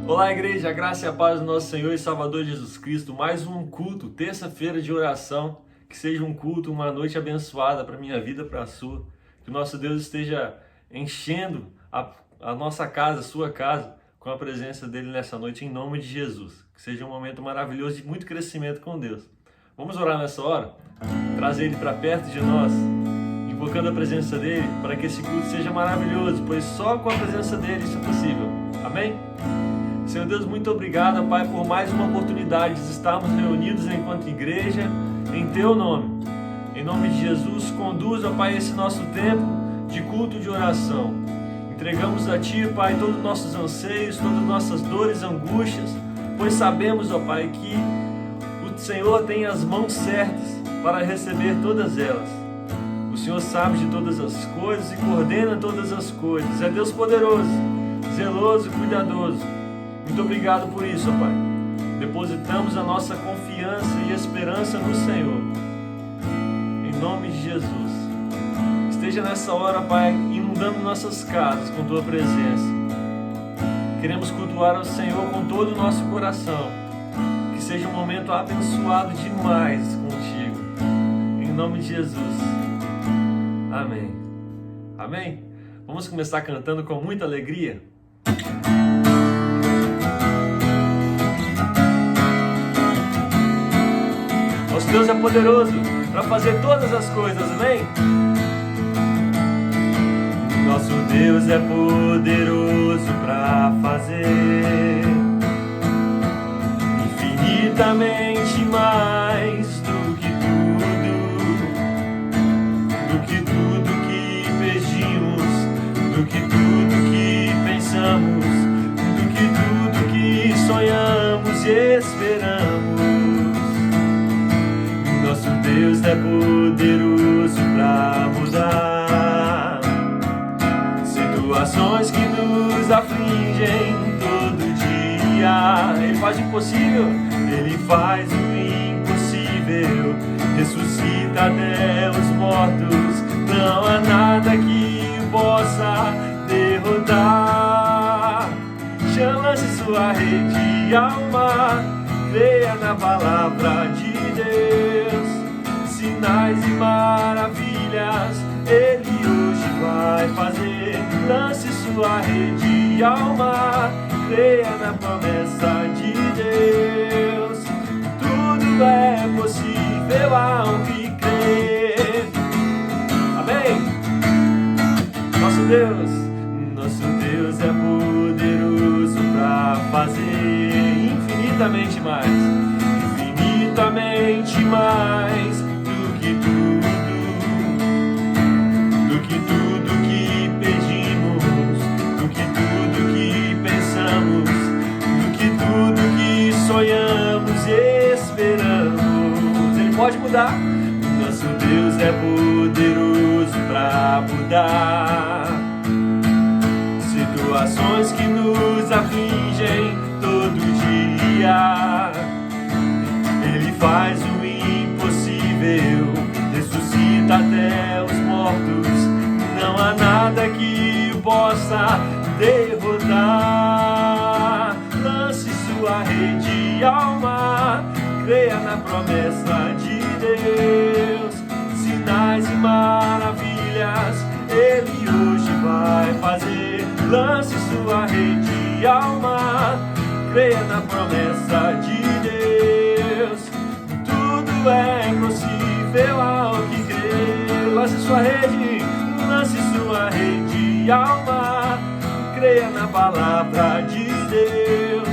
Olá, igreja, a graça e a paz do nosso Senhor e Salvador Jesus Cristo. Mais um culto, terça-feira de oração. Que seja um culto, uma noite abençoada para a minha vida, para a sua. Que o nosso Deus esteja enchendo a nossa casa, a sua casa, com a presença dele nessa noite, em nome de Jesus. Que seja um momento maravilhoso de muito crescimento com Deus. Vamos orar nessa hora? Trazer ele para perto de nós, invocando a presença dele, para que esse culto seja maravilhoso, pois só com a presença dele isso é possível. Amém? Senhor Deus, muito obrigado, Pai, por mais uma oportunidade de estarmos reunidos enquanto igreja, em Teu nome. Em nome de Jesus, conduza, Pai, esse nosso tempo de culto de oração. Entregamos a Ti, Pai, todos os nossos anseios, todas as nossas dores, angústias, pois sabemos, ó Pai, que o Senhor tem as mãos certas para receber todas elas. O Senhor sabe de todas as coisas e coordena todas as coisas. É Deus poderoso, zeloso, cuidadoso. Muito obrigado por isso, ó Pai. Depositamos a nossa confiança e esperança no Senhor. Em nome de Jesus. Esteja nessa hora, Pai, inundando nossas casas com Tua presença. Queremos cultuar ao Senhor com todo o nosso coração. Que seja um momento abençoado demais contigo. Em nome de Jesus. Amém. Amém? Vamos começar cantando com muita alegria? Nosso Deus é poderoso para fazer todas as coisas, amém? Nosso Deus é poderoso para fazer infinitamente mais do que tudo que pedimos, do que tudo que pensamos, do que tudo que sonhamos e esperamos. Nosso Deus é poderoso para mudar situações que nos afligem todo dia. Ele faz o impossível, Ele faz o impossível, ressuscita até os mortos. Não há nada que o possa derrotar. Chama-se sua rede ao mar, creia na palavra de Deus. Sinais e maravilhas Ele hoje vai fazer. Lance sua rede ao mar, creia na promessa de Deus. Tudo é possível ao que crê. Amém? Nosso Deus é poderoso para fazer infinitamente mais do que tudo que pedimos, do que tudo que pensamos, do que tudo que sonhamos e esperamos. Ele pode mudar. Nosso Deus é poderoso para mudar situações que nos afligem todo dia. Ele faz o impossível, ressuscita até os mortos. Não há nada que o possa derrotar. Lance sua rede ao mar, creia na promessa de Deus. Sinais e maravilhas Ele hoje vai fazer. Lance sua rede ao mar, creia na promessa de Deus. Tudo é possível ao que crê. Lance sua rede ao mar, creia na palavra de Deus.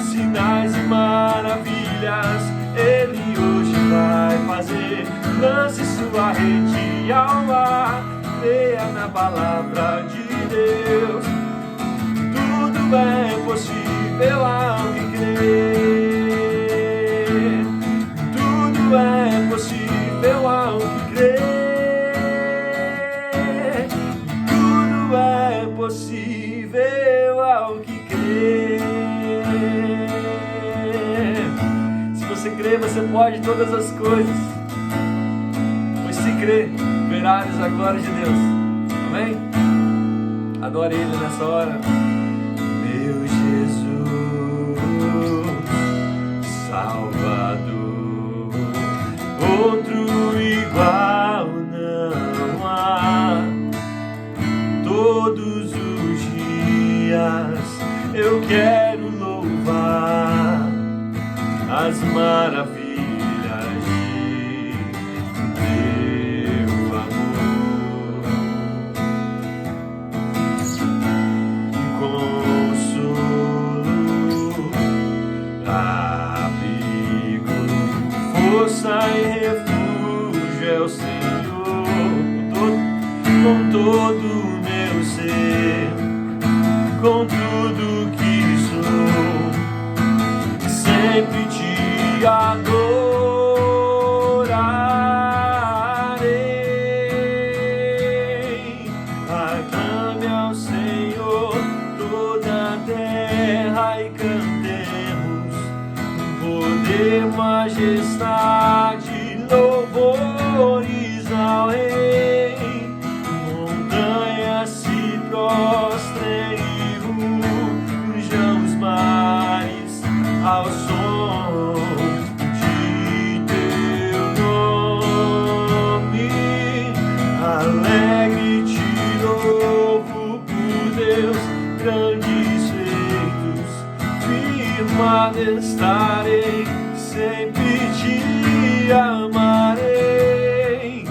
Sinais e maravilhas Ele hoje vai fazer. Lance sua rede ao mar, creia na palavra de Deus. Tudo é possível ao que crê. Tudo é possível ao que crê. Tudo é possível ao que crê. Se você crê, você pode todas as coisas. Pois se crê, verás a glória de Deus. Amém? Adore Ele nessa hora. Meu Jesus. eu quero louvar as maravilhas de teu amor. Consolo, abrigo, força e refúgio é o Senhor, com todo o meu ser, com tudo que sou, sempre te adorarei. Aclame ao Senhor toda a terra e cantemos poder, majestade, louvores ao Rei. Montanhas se prostrem e rujam os mares ao som de teu nome. Alegre te louvo por Deus, grandes feitos, firmado estarei, sempre te amarei.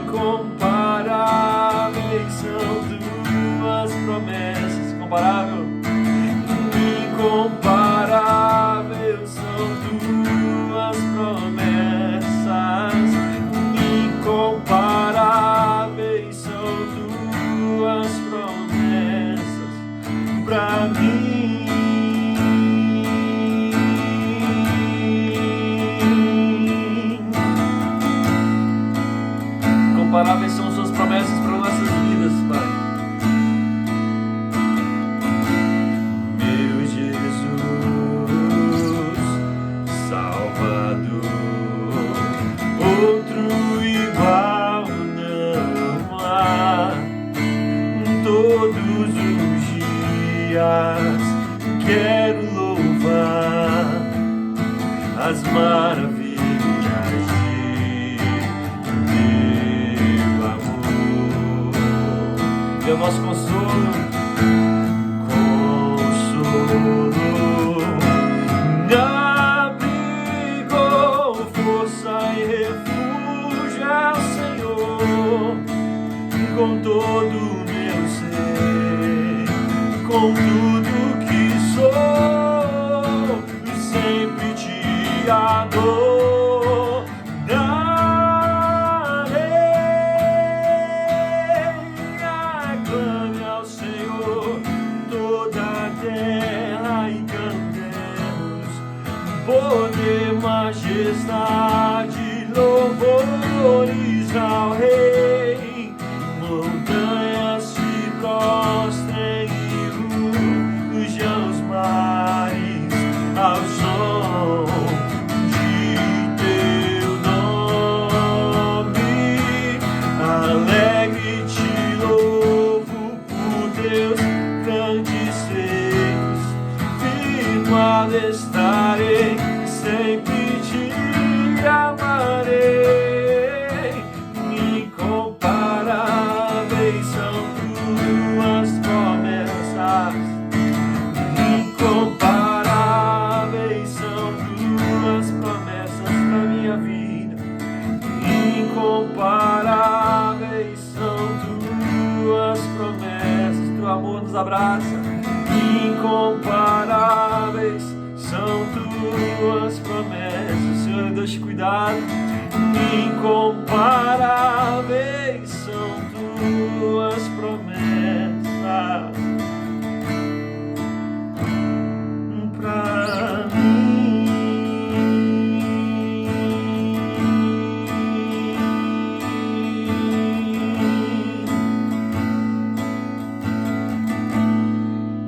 Incomparáveis são tuas promessas, incomparável. Incomparáveis são tuas promessas, incomparáveis são tuas promessas pra mim. Incomparáveis são suas promessas para nossas vidas, Pai. Meu Jesus, Salvador, outro igual não há. Todos os dias quero louvar as maravilhas é o nosso consolo, abrigo, força e refúgio ao Senhor, com todo o meu ser, com tudo que sou, sempre te adoro. Poder, majestade, louvores ao Rei. Montanhas se prostrem e rujam os mares ao som de teu nome. Alegre te louvo por Deus, grandes feitos, firmado estarei, sempre te amarei. Incomparáveis são tuas promessas, incomparáveis são tuas promessas pra minha vida. Incomparáveis são tuas promessas, teu amor nos abraça. Incomparáveis são tuas promessas, Senhor é Deus de cuidado. Incomparáveis são tuas promessas pra mim.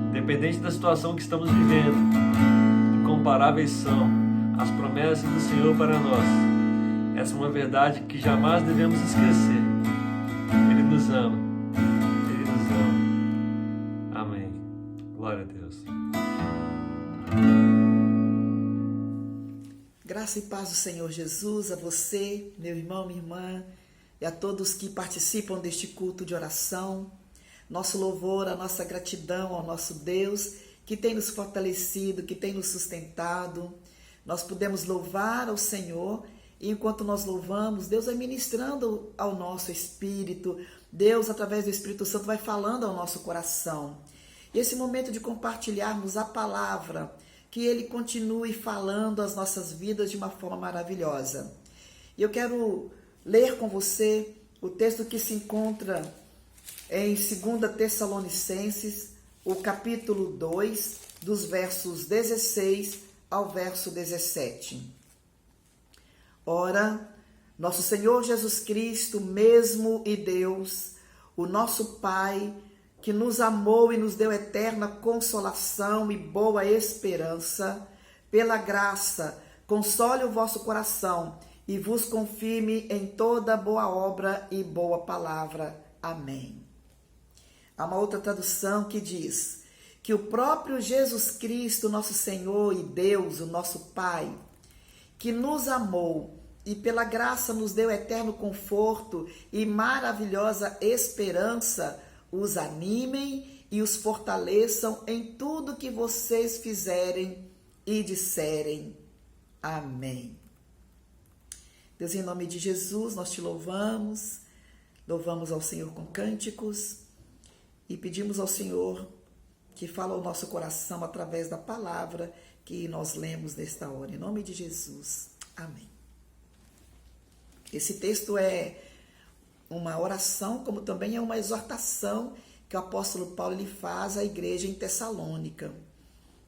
Independente da situação que estamos vivendo, incomparáveis são as promessas do Senhor para nós. Essa é uma verdade que jamais devemos esquecer. Ele nos ama. Ele nos ama. Amém. Glória a Deus. Graça e paz do Senhor Jesus a você, meu irmão, minha irmã, e a todos que participam deste culto de oração. nosso louvor, a nossa gratidão ao nosso Deus, que tem nos fortalecido, que tem nos sustentado. Nós podemos louvar ao Senhor, e enquanto nós louvamos, Deus vai ministrando ao nosso espírito, Deus, através do Espírito Santo, vai falando ao nosso coração. E esse momento de compartilharmos a palavra, que Ele continue falando às nossas vidas de uma forma maravilhosa. E eu quero ler com você o texto que se encontra em 2 Tessalonicenses, o capítulo 2, dos versos 16 ao verso 17. Ora, nosso Senhor Jesus Cristo, mesmo e Deus, o nosso Pai, que nos amou e nos deu eterna consolação e boa esperança, pela graça, console o vosso coração e vos confirme em toda boa obra e boa palavra. Amém. Há uma outra tradução que diz que o próprio Jesus Cristo, nosso Senhor e Deus, o nosso Pai, que nos amou e pela graça nos deu eterno conforto e maravilhosa esperança, os animem e os fortaleçam em tudo que vocês fizerem e disserem. Amém. Deus, em nome de Jesus, nós te louvamos ao Senhor com cânticos e pedimos ao Senhor que fala ao nosso coração através da palavra que nós lemos nesta hora. Em nome de Jesus. Amém. Esse texto é uma oração, como também é uma exortação que o apóstolo Paulo ele faz à igreja em Tessalônica.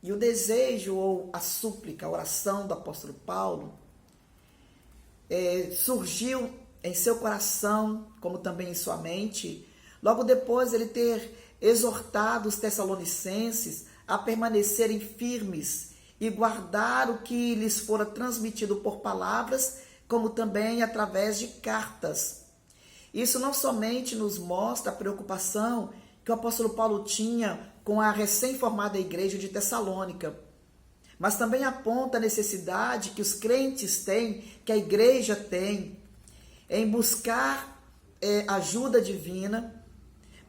E o desejo ou a súplica, a oração do apóstolo Paulo surgiu em seu coração, como também em sua mente, logo depois ele ter exortado os tessalonicenses a permanecerem firmes e guardar o que lhes fora transmitido por palavras, como também através de cartas. Isso não somente nos mostra a preocupação que o apóstolo Paulo tinha com a recém-formada igreja de Tessalônica, mas também aponta a necessidade que os crentes têm, que a igreja tem, em buscar ajuda divina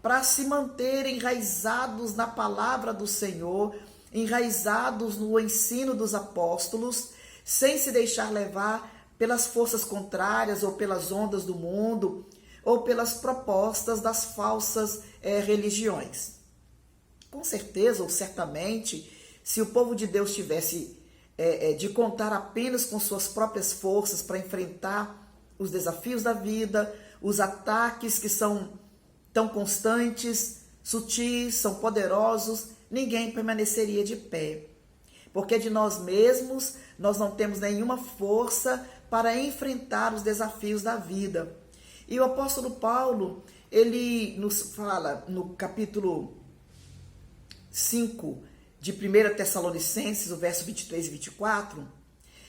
para se manter enraizados na palavra do Senhor, enraizados no ensino dos apóstolos, sem se deixar levar pelas forças contrárias ou pelas ondas do mundo, ou pelas propostas das falsas religiões. Com certeza, ou certamente, se o povo de Deus tivesse de contar apenas com suas próprias forças para enfrentar os desafios da vida, os ataques que são tão constantes, sutis, são poderosos, ninguém permaneceria de pé. Porque de nós mesmos, nós não temos nenhuma força para enfrentar os desafios da vida. E o apóstolo Paulo, ele nos fala no capítulo 5 de 1 Tessalonicenses, o verso 23 e 24,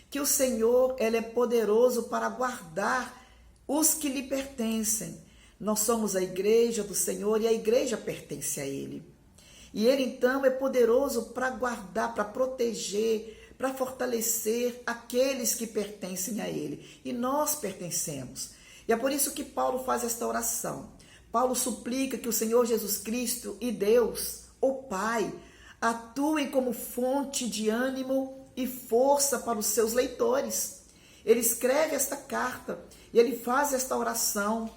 que o Senhor, ele é poderoso para guardar os que lhe pertencem. Nós somos a igreja do Senhor e a igreja pertence a Ele. E Ele, então, é poderoso para guardar, para proteger, para fortalecer aqueles que pertencem a Ele. E nós pertencemos. E é por isso que Paulo faz esta oração. Paulo suplica que o Senhor Jesus Cristo e Deus, o Pai, atuem como fonte de ânimo e força para os seus leitores. Ele escreve esta carta e ele faz esta oração.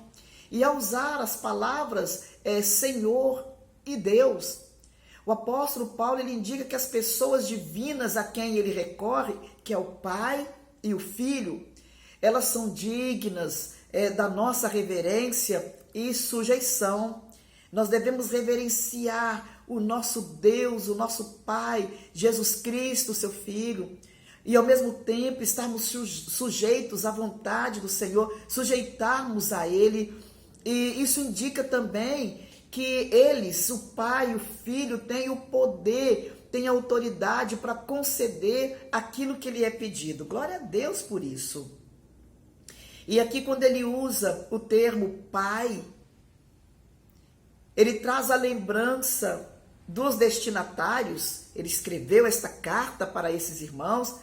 E ao usar as palavras Senhor e Deus, o apóstolo Paulo ele indica que as pessoas divinas a quem ele recorre, que é o Pai e o Filho, elas são dignas da nossa reverência e sujeição. Nós devemos reverenciar o nosso Deus, o nosso Pai, Jesus Cristo, seu Filho, e ao mesmo tempo estarmos sujeitos à vontade do Senhor, sujeitarmos a Ele. E isso indica também que eles, o Pai e o Filho, têm o poder, têm a autoridade para conceder aquilo que lhe é pedido. Glória a Deus por isso. E aqui quando ele usa o termo Pai, ele traz a lembrança dos destinatários. Ele escreveu esta carta para esses irmãos.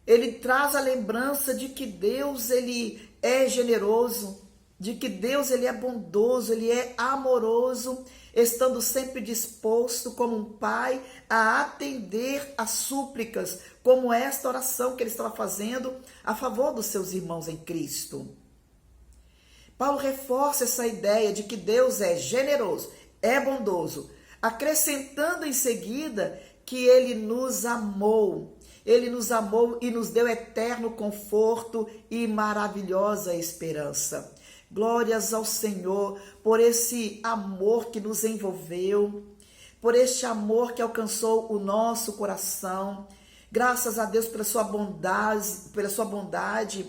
Ele traz a lembrança de que Deus ele é generoso, de que Deus ele é bondoso, ele é amoroso, estando sempre disposto como um pai a atender às súplicas, como esta oração que ele estava fazendo a favor dos seus irmãos em Cristo. Paulo reforça essa ideia de que Deus é generoso, é bondoso, acrescentando em seguida que ele nos amou. Ele nos amou e nos deu eterno conforto e maravilhosa esperança. Glórias ao Senhor por esse amor que nos envolveu, por este amor que alcançou o nosso coração. Graças a Deus pela sua bondade.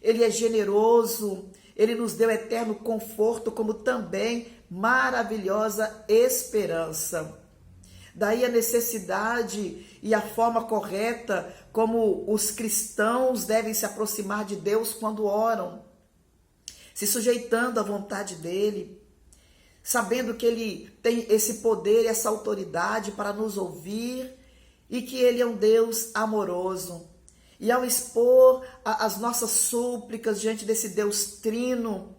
Ele é generoso, ele nos deu eterno conforto, como também maravilhosa esperança. Daí a necessidade e a forma correta como os cristãos devem se aproximar de Deus quando oram, se sujeitando à vontade dele, sabendo que ele tem esse poder e essa autoridade para nos ouvir e que ele é um Deus amoroso. E ao expor as nossas súplicas diante desse Deus trino,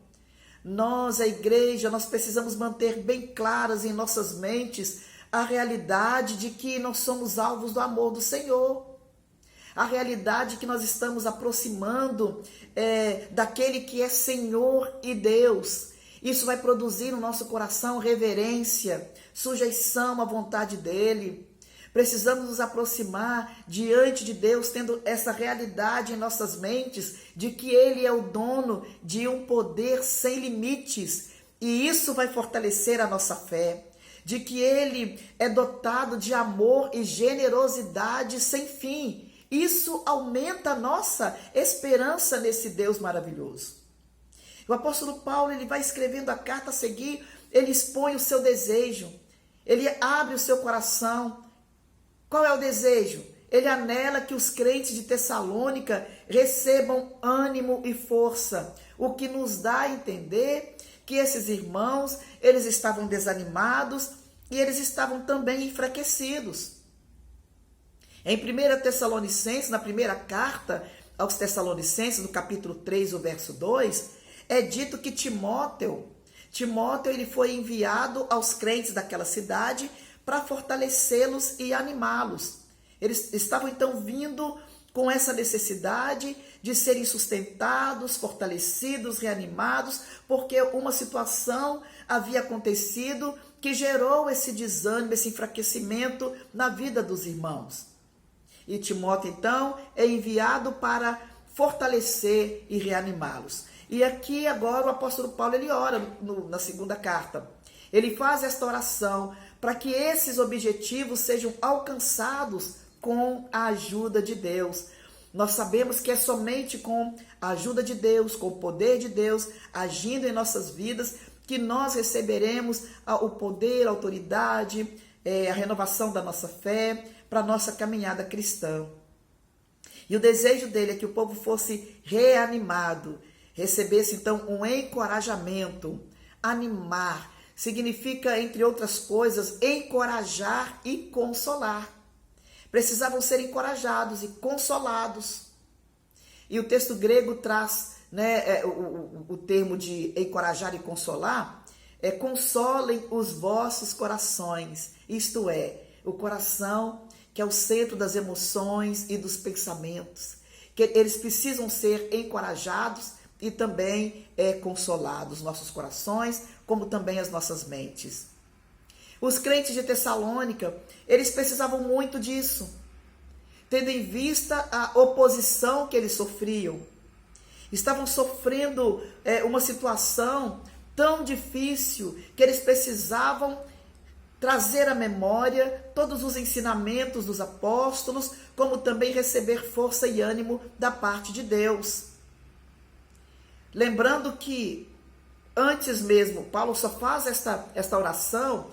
nós, a igreja, nós precisamos manter bem claras em nossas mentes a realidade de que nós somos alvos do amor do Senhor. A realidade que nós estamos aproximando daquele que é Senhor e Deus. Isso vai produzir no nosso coração reverência, sujeição à vontade dele. Precisamos nos aproximar diante de Deus, tendo essa realidade em nossas mentes, de que ele é o dono de um poder sem limites. E isso vai fortalecer a nossa fé. De que ele é dotado de amor e generosidade sem fim. Isso aumenta a nossa esperança nesse Deus maravilhoso. O apóstolo Paulo, ele vai escrevendo a carta a seguir, ele expõe o seu desejo, ele abre o seu coração. Qual é o desejo? Ele anela que os crentes de Tessalônica recebam ânimo e força, o que nos dá a entender que esses irmãos, eles estavam desanimados e eles estavam também enfraquecidos. Em 1 Tessalonicenses, na primeira carta aos Tessalonicenses, no capítulo 3, o verso 2, é dito que Timóteo ele foi enviado aos crentes daquela cidade para fortalecê-los e animá-los. Eles estavam então vindo com essa necessidade de serem sustentados, fortalecidos, reanimados, porque uma situação havia acontecido que gerou esse desânimo, esse enfraquecimento na vida dos irmãos. E Timóteo, então, é enviado para fortalecer e reanimá-los. E aqui agora o apóstolo Paulo, ele ora na segunda carta. Ele faz esta oração para que esses objetivos sejam alcançados com a ajuda de Deus. Nós sabemos que é somente com a ajuda de Deus, com o poder de Deus, agindo em nossas vidas, que nós receberemos o poder, a autoridade, a renovação da nossa fé, para a nossa caminhada cristã. E o desejo dele é que o povo fosse reanimado, recebesse então um encorajamento. Animar significa, entre outras coisas, encorajar e consolar. Precisavam ser encorajados e consolados. E o texto grego traz o termo de encorajar e consolar, consolem os vossos corações, isto é, o coração que é o centro das emoções e dos pensamentos, que eles precisam ser encorajados e também consolados, nossos corações, como também as nossas mentes. Os crentes de Tessalônica, eles precisavam muito disso, tendo em vista a oposição que eles sofriam. Estavam sofrendo uma situação tão difícil que eles precisavam trazer à memória todos os ensinamentos dos apóstolos, como também receber força e ânimo da parte de Deus. Lembrando que antes mesmo, Paulo só faz esta oração,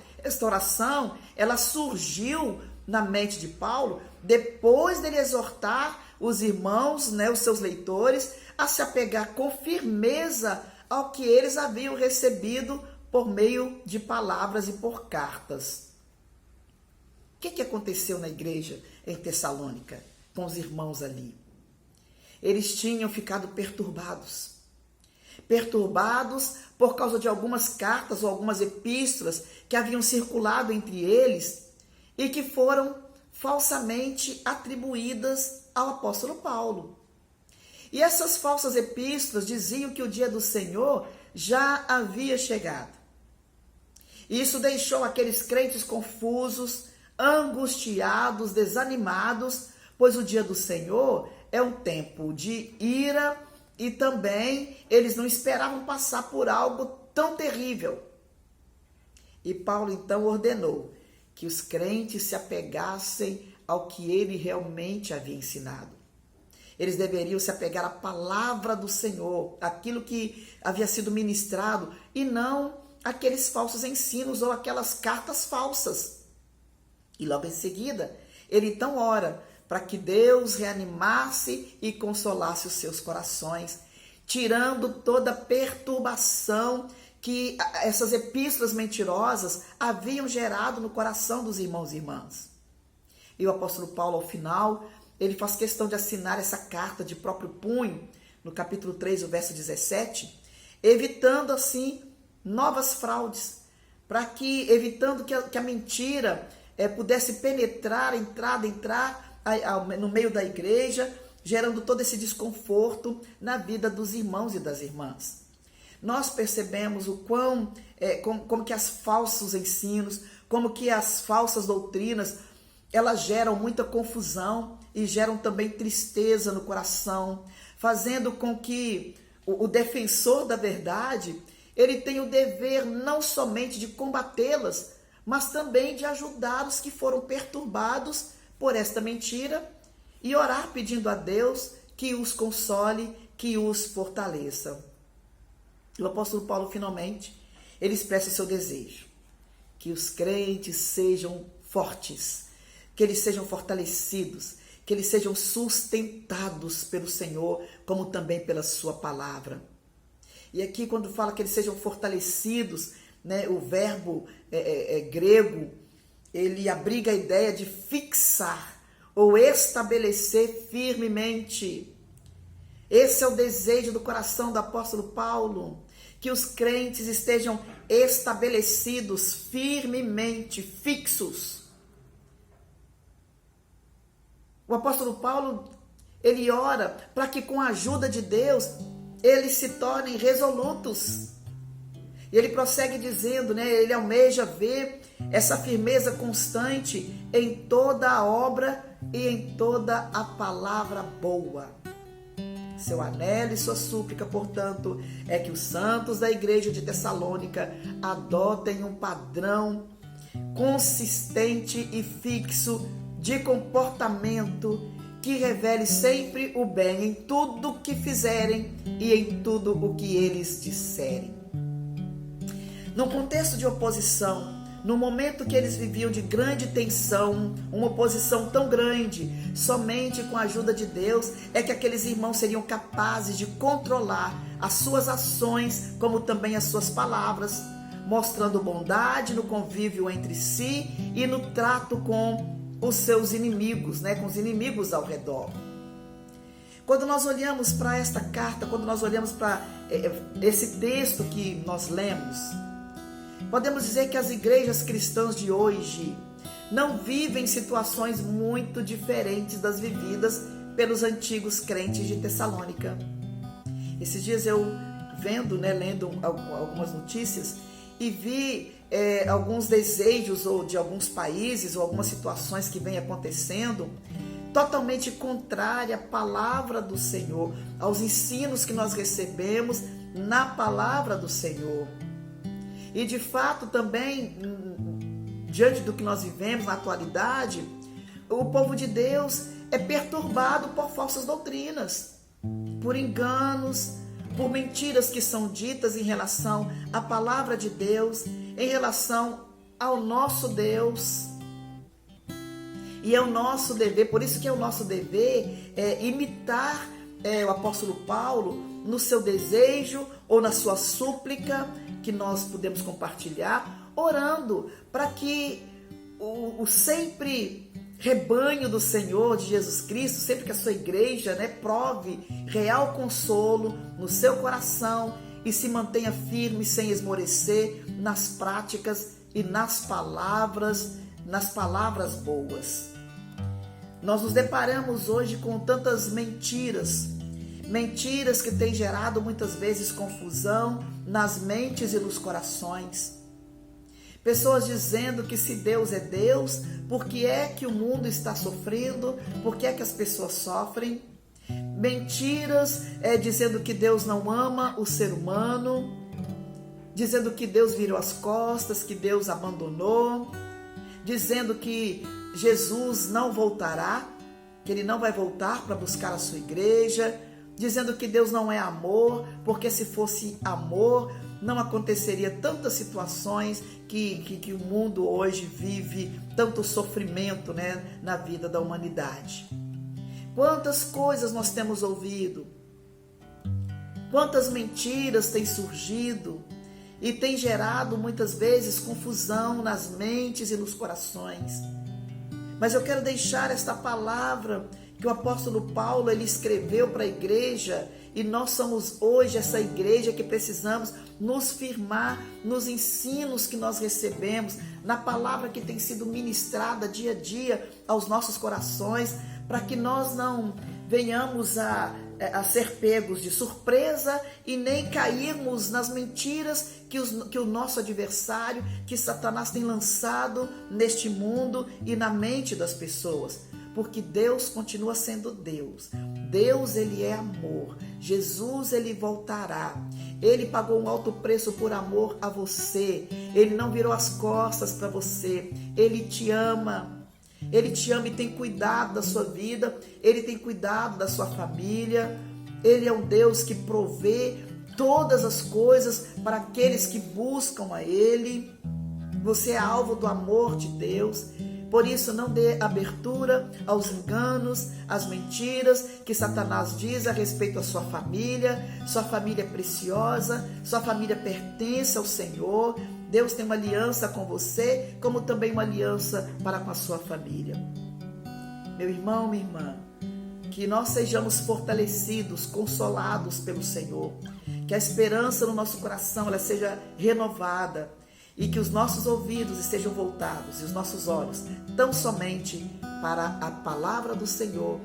ela surgiu na mente de Paulo depois dele exortar os irmãos, os seus leitores, a se apegar com firmeza ao que eles haviam recebido por meio de palavras e por cartas. O que aconteceu na igreja em Tessalônica, com os irmãos ali? Eles tinham ficado perturbados. perturbados por causa de algumas cartas ou algumas epístolas que haviam circulado entre eles e que foram falsamente atribuídas ao apóstolo Paulo. E essas falsas epístolas diziam que o dia do Senhor já havia chegado. Isso deixou aqueles crentes confusos, angustiados, desanimados, pois o dia do Senhor é um tempo de ira e também eles não esperavam passar por algo tão terrível. E Paulo então ordenou que os crentes se apegassem ao que ele realmente havia ensinado. Eles deveriam se apegar à palavra do Senhor, aquilo que havia sido ministrado, e não aqueles falsos ensinos ou aquelas cartas falsas. E logo em seguida, ele então ora para que Deus reanimasse e consolasse os seus corações, tirando toda a perturbação que essas epístolas mentirosas haviam gerado no coração dos irmãos e irmãs. E o apóstolo Paulo, ao final, ele faz questão de assinar essa carta de próprio punho, no capítulo 3, o verso 17, evitando assim novas fraudes, evitando que a mentira pudesse penetrar, entrar no meio da igreja, gerando todo esse desconforto na vida dos irmãos e das irmãs. Nós percebemos como que as falsos ensinos, como que as falsas doutrinas, elas geram muita confusão e geram também tristeza no coração, fazendo com que o defensor da verdade, ele tenha o dever não somente de combatê-las, mas também de ajudar os que foram perturbados por esta mentira e orar pedindo a Deus que os console, que os fortaleça. O apóstolo Paulo, finalmente, ele expressa o seu desejo, que os crentes sejam fortes, que eles sejam fortalecidos, que eles sejam sustentados pelo Senhor, como também pela sua palavra. E aqui, quando fala que eles sejam fortalecidos, né, o verbo grego, ele abriga a ideia de fixar ou estabelecer firmemente. Esse é o desejo do coração do apóstolo Paulo, que os crentes estejam estabelecidos firmemente, fixos. O apóstolo Paulo, ele ora para que com a ajuda de Deus, eles se tornem resolutos. E ele prossegue dizendo, né, ele almeja ver essa firmeza constante em toda a obra e em toda a palavra boa. Seu anelo e sua súplica, portanto, é que os santos da igreja de Tessalônica adotem um padrão consistente e fixo de comportamento que revele sempre o bem em tudo o que fizerem e em tudo o que eles disserem. Num contexto de oposição, no momento que eles viviam de grande tensão, uma oposição tão grande, somente com a ajuda de Deus é que aqueles irmãos seriam capazes de controlar as suas ações, como também as suas palavras, mostrando bondade no convívio entre si e no trato com os seus inimigos, né, com os inimigos ao redor. Quando nós olhamos para esta carta, quando nós olhamos para esse texto que nós lemos, podemos dizer que as igrejas cristãs de hoje não vivem situações muito diferentes das vividas pelos antigos crentes de Tessalônica. Esses dias eu lendo algumas notícias e vi alguns desejos ou de alguns países ou algumas situações que vêm acontecendo totalmente contrária à palavra do Senhor, aos ensinos que nós recebemos na palavra do Senhor. E de fato também, diante do que nós vivemos na atualidade, o povo de Deus é perturbado por falsas doutrinas, por enganos, por mentiras que são ditas em relação à palavra de Deus, em relação ao nosso Deus. E é o nosso dever, por isso que é o nosso dever imitar o apóstolo Paulo no seu desejo ou na sua súplica, que nós podemos compartilhar, orando para que o sempre rebanho do Senhor, de Jesus Cristo, sempre que a sua igreja prove real consolo no seu coração e se mantenha firme sem esmorecer nas práticas e nas palavras boas. Nós nos deparamos hoje com tantas mentiras que têm gerado muitas vezes confusão nas mentes e nos corações. Pessoas dizendo que se Deus é Deus, por que é que o mundo está sofrendo? Por que é que as pessoas sofrem? Mentiras dizendo que Deus não ama o ser humano, dizendo que Deus virou as costas, que Deus abandonou, dizendo que Jesus não voltará, que Ele não vai voltar para buscar a sua igreja, dizendo que Deus não é amor, porque se fosse amor, não aconteceria tantas situações que o mundo hoje vive, tanto sofrimento, na vida da humanidade. Quantas coisas nós temos ouvido, quantas mentiras têm surgido e têm gerado muitas vezes confusão nas mentes e nos corações. Mas eu quero deixar esta palavra que o apóstolo Paulo ele escreveu para a igreja, e nós somos hoje essa igreja que precisamos nos firmar nos ensinos que nós recebemos, na palavra que tem sido ministrada dia a dia aos nossos corações, para que nós não venhamos a ser pegos de surpresa e nem cairmos nas mentiras que o nosso adversário, que Satanás tem lançado neste mundo e na mente das pessoas. Porque Deus continua sendo Deus. Deus, Ele é amor. Jesus, Ele voltará. Ele pagou um alto preço por amor a você. Ele não virou as costas para você. Ele te ama. Ele te ama e tem cuidado da sua vida. Ele tem cuidado da sua família. Ele é um Deus que provê todas as coisas para aqueles que buscam a Ele. Você é alvo do amor de Deus. Por isso, não dê abertura aos enganos, às mentiras que Satanás diz a respeito à sua família. Sua família é preciosa, sua família pertence ao Senhor. Deus tem uma aliança com você, como também uma aliança para com a sua família. Meu irmão, minha irmã, que nós sejamos fortalecidos, consolados pelo Senhor. Que a esperança no nosso coração ela seja renovada. E que os nossos ouvidos estejam voltados e os nossos olhos tão somente para a palavra do Senhor,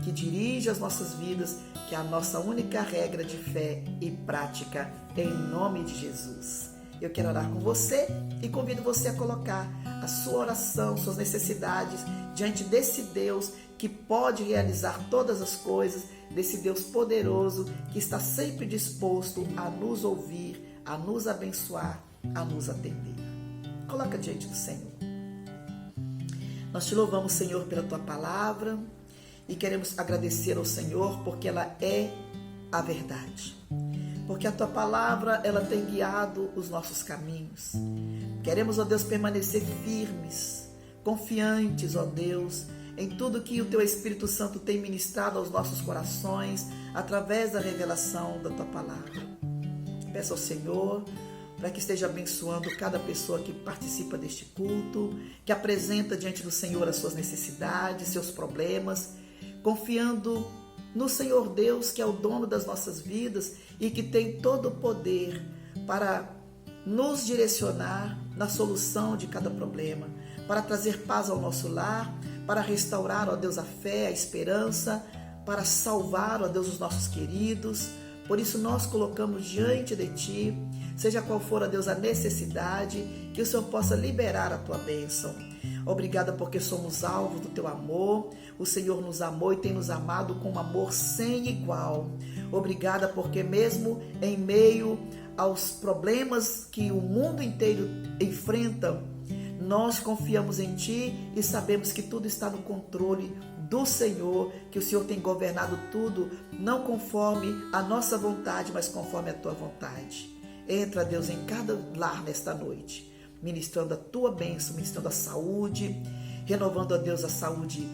que dirige as nossas vidas, que é a nossa única regra de fé e prática, em nome de Jesus. Eu quero orar com você e convido você a colocar a sua oração, suas necessidades diante desse Deus que pode realizar todas as coisas, desse Deus poderoso que está sempre disposto a nos ouvir, a nos abençoar, a nos atender. Coloca diante do Senhor. Nós te louvamos, Senhor, pela tua palavra e queremos agradecer ao Senhor porque ela é a verdade. Porque a tua palavra, ela tem guiado os nossos caminhos. Queremos, ó Deus, permanecer firmes, confiantes, ó Deus, em tudo que o teu Espírito Santo tem ministrado aos nossos corações através da revelação da tua palavra. Peço ao Senhor para que esteja abençoando cada pessoa que participa deste culto, que apresenta diante do Senhor as suas necessidades, seus problemas, confiando no Senhor Deus, que é o dono das nossas vidas e que tem todo o poder para nos direcionar na solução de cada problema, para trazer paz ao nosso lar, para restaurar, ó Deus, a fé, a esperança, para salvar, ó Deus, os nossos queridos. Por isso nós colocamos diante de Ti, seja qual for, ó Deus, a necessidade, que o Senhor possa liberar a Tua bênção. Obrigada porque somos alvo do Teu amor. O Senhor nos amou e tem nos amado com um amor sem igual. Obrigada porque mesmo em meio aos problemas que o mundo inteiro enfrenta, nós confiamos em Ti e sabemos que tudo está no controle do Senhor, que o Senhor tem governado tudo, não conforme a nossa vontade, mas conforme a Tua vontade. Entra, Deus, em cada lar nesta noite, ministrando a Tua bênção, ministrando a saúde, renovando, ó Deus, a saúde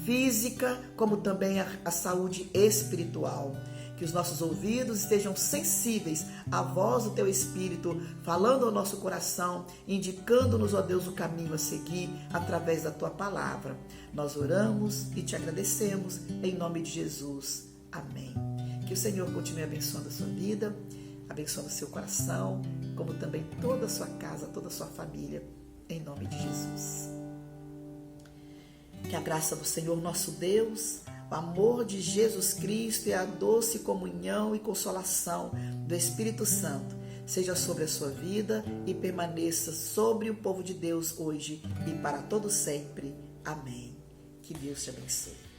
física, como também a saúde espiritual. Que os nossos ouvidos estejam sensíveis à voz do Teu Espírito, falando ao nosso coração, indicando-nos, ó Deus, o caminho a seguir através da Tua palavra. Nós oramos e Te agradecemos em nome de Jesus. Amém. Que o Senhor continue abençoando a sua vida, abençoando o seu coração, como também toda a sua casa, toda a sua família, em nome de Jesus. Que a graça do Senhor nosso Deus, o amor de Jesus Cristo e a doce comunhão e consolação do Espírito Santo seja sobre a sua vida e permaneça sobre o povo de Deus hoje e para todo sempre. Amém. Que Deus te abençoe.